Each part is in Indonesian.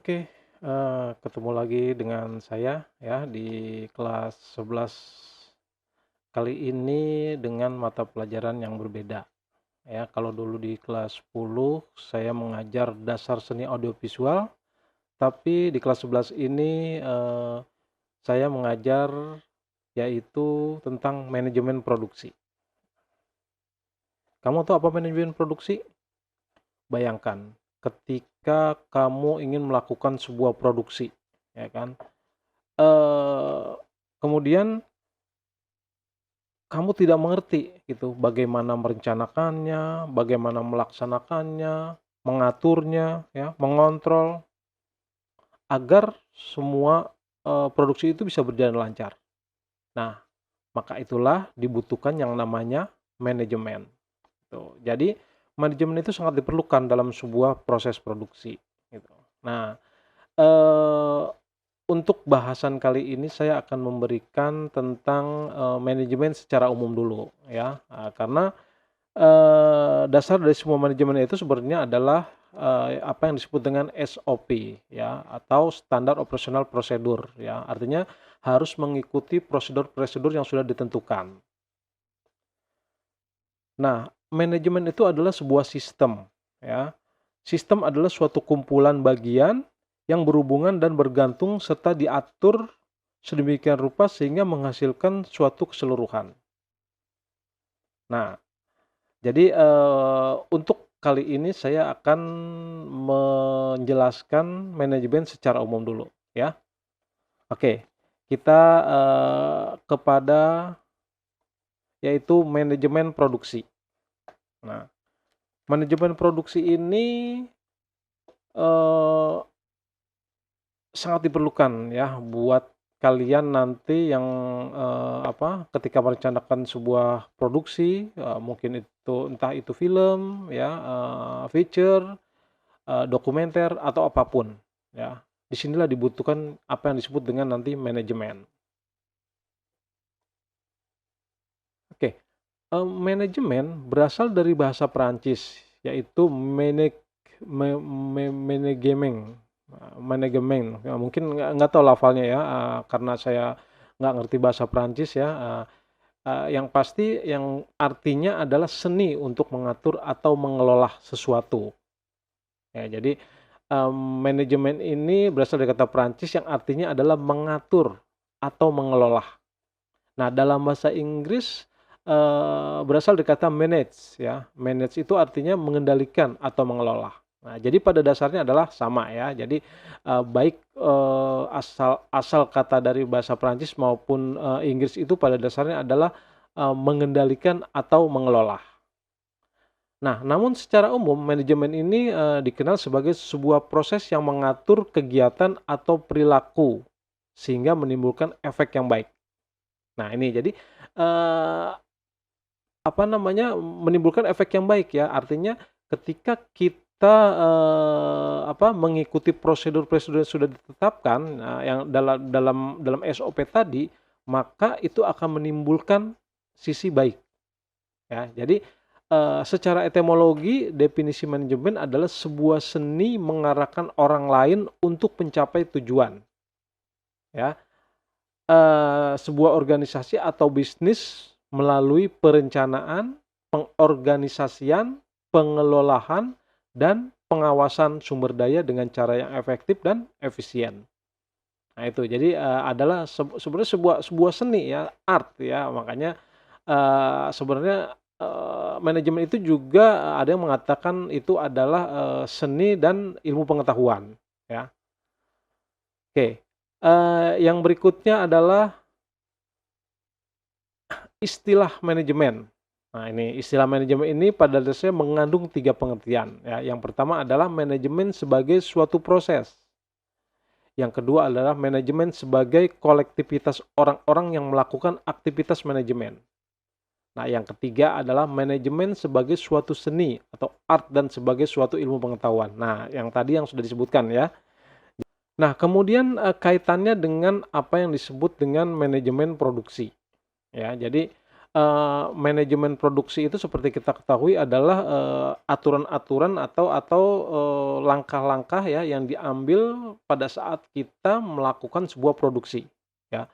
Oke, ketemu lagi dengan saya ya di kelas 11 kali ini dengan mata pelajaran yang berbeda ya. Kalau dulu di kelas 10 saya mengajar dasar seni audiovisual, tapi di kelas 11 ini, saya mengajar yaitu tentang manajemen produksi. Kamu tahu apa manajemen produksi? Bayangkan ketika kamu ingin melakukan sebuah produksi, ya kan, eee, kemudian kamu tidak mengerti gitu, bagaimana merencanakannya, bagaimana melaksanakannya, mengaturnya ya, mengontrol agar semua, produksi itu bisa berjalan lancar. Nah, maka itulah dibutuhkan yang namanya manajemen, tuh. Jadi, manajemen itu sangat diperlukan dalam sebuah proses produksi, gitu. Nah, eee, untuk bahasan kali ini saya akan memberikan tentang, manajemen secara umum dulu ya, karena dasar dari semua manajemen itu sebenarnya adalah, apa yang disebut dengan SOP ya, atau Standar Operational Procedure ya, artinya harus mengikuti prosedur-prosedur yang sudah ditentukan. Nah, manajemen itu adalah sebuah sistem ya. Sistem adalah suatu kumpulan bagian yang berhubungan dan bergantung serta diatur sedemikian rupa sehingga menghasilkan suatu keseluruhan. Nah, jadi, untuk kali ini saya akan menjelaskan manajemen secara umum dulu, ya. Oke, kita, kepada yaitu manajemen produksi. Nah, manajemen produksi ini, eee, sangat diperlukan ya buat kalian nanti yang, ketika merencanakan sebuah produksi, mungkin itu entah itu film ya, feature, dokumenter atau apapun, ya. Di sinilah dibutuhkan apa yang disebut dengan nanti manajemen. Oke, manajemen berasal dari bahasa Perancis, yaitu managemeng, mungkin nggak tahu lafalnya ya, karena saya nggak ngerti bahasa Perancis ya, yang pasti yang artinya adalah seni untuk mengatur atau mengelola sesuatu. Ya, jadi, manajemen ini berasal dari kata Perancis yang artinya adalah mengatur atau mengelola. Nah, dalam bahasa Inggris, berasal dari kata manage ya, manage itu artinya mengendalikan atau mengelola. Nah, jadi pada dasarnya adalah sama ya. Jadi, baik, asal asal kata dari bahasa Perancis maupun, Inggris itu pada dasarnya adalah, mengendalikan atau mengelola. Nah, namun secara umum manajemen ini, dikenal sebagai sebuah proses yang mengatur kegiatan atau perilaku, sehingga menimbulkan efek yang baik. Nah ini jadi, eee, menimbulkan efek yang baik ya, artinya ketika kita, mengikuti prosedur-prosedur yang sudah ditetapkan, yang dalam SOP tadi, maka itu akan menimbulkan sisi baik, ya. Jadi, secara etimologi definisi manajemen adalah sebuah seni mengarahkan orang lain untuk mencapai tujuan, ya. Sebuah organisasi atau bisnis melalui perencanaan, pengorganisasian, pengelolaan, dan pengawasan sumber daya dengan cara yang efektif dan efisien. Nah itu jadi, adalah sebenarnya sebuah seni ya, art ya, makanya, sebenarnya, manajemen itu juga ada yang mengatakan itu adalah, seni dan ilmu pengetahuan, ya. Oke, yang berikutnya adalah istilah manajemen. Nah ini, istilah manajemen ini pada dasarnya mengandung 3 pengertian ya. Yang pertama adalah manajemen sebagai suatu proses. Yang kedua adalah manajemen sebagai kolektivitas orang-orang yang melakukan aktivitas manajemen. Nah yang ketiga adalah manajemen sebagai suatu seni atau art dan sebagai suatu ilmu pengetahuan. Nah yang tadi yang sudah disebutkan ya. Nah kemudian, kaitannya dengan apa yang disebut dengan manajemen produksi ya. Jadi, manajemen produksi itu seperti kita ketahui adalah, aturan-aturan atau langkah-langkah ya yang diambil pada saat kita melakukan sebuah produksi, ya.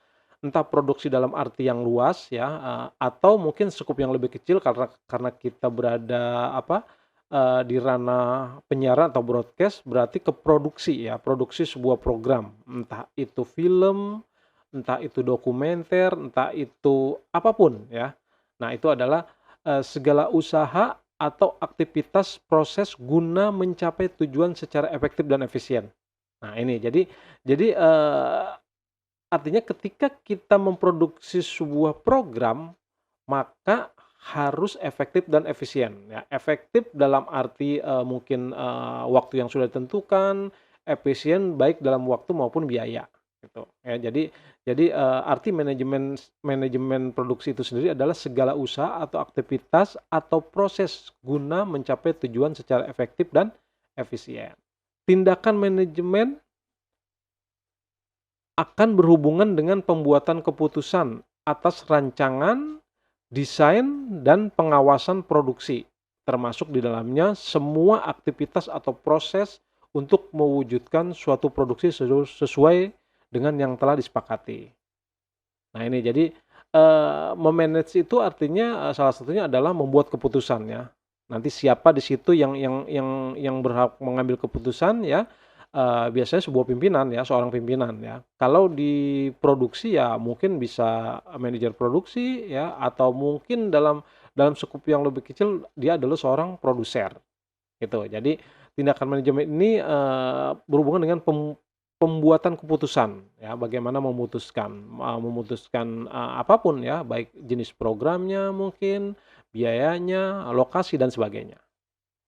Entah produksi dalam arti yang luas ya, atau mungkin skup yang lebih kecil karena kita berada di ranah penyiaran atau broadcast berarti ke produksi ya, produksi sebuah program, entah itu film, entah itu dokumenter, entah itu apapun ya. Nah itu adalah, segala usaha atau aktivitas proses guna mencapai tujuan secara efektif dan efisien. Nah ini jadi, artinya ketika kita memproduksi sebuah program, maka harus efektif dan efisien ya. Efektif dalam arti, mungkin, waktu yang sudah ditentukan, efisien baik dalam waktu maupun biaya, gitu. Ya jadi, arti manajemen manajemen produksi itu sendiri adalah segala usaha atau aktivitas atau proses guna mencapai tujuan secara efektif dan efisien. Tindakan manajemen akan berhubungan dengan pembuatan keputusan atas rancangan, desain, dan pengawasan produksi, termasuk di dalamnya semua aktivitas atau proses untuk mewujudkan suatu produksi sesuai dengan yang telah disepakati. Nah ini jadi, me-manage itu artinya, salah satunya adalah membuat keputusan ya. Nanti siapa di situ yang berhak mengambil keputusan ya, biasanya sebuah pimpinan ya, seorang pimpinan ya. Kalau di produksi ya mungkin bisa manajer produksi ya, atau mungkin dalam skup yang lebih kecil dia adalah seorang produser, gitu. Jadi tindakan manajemen ini, berhubungan dengan pembuatan keputusan ya, bagaimana memutuskan, apa ya, baik jenis programnya mungkin, biayanya, lokasi dan sebagainya.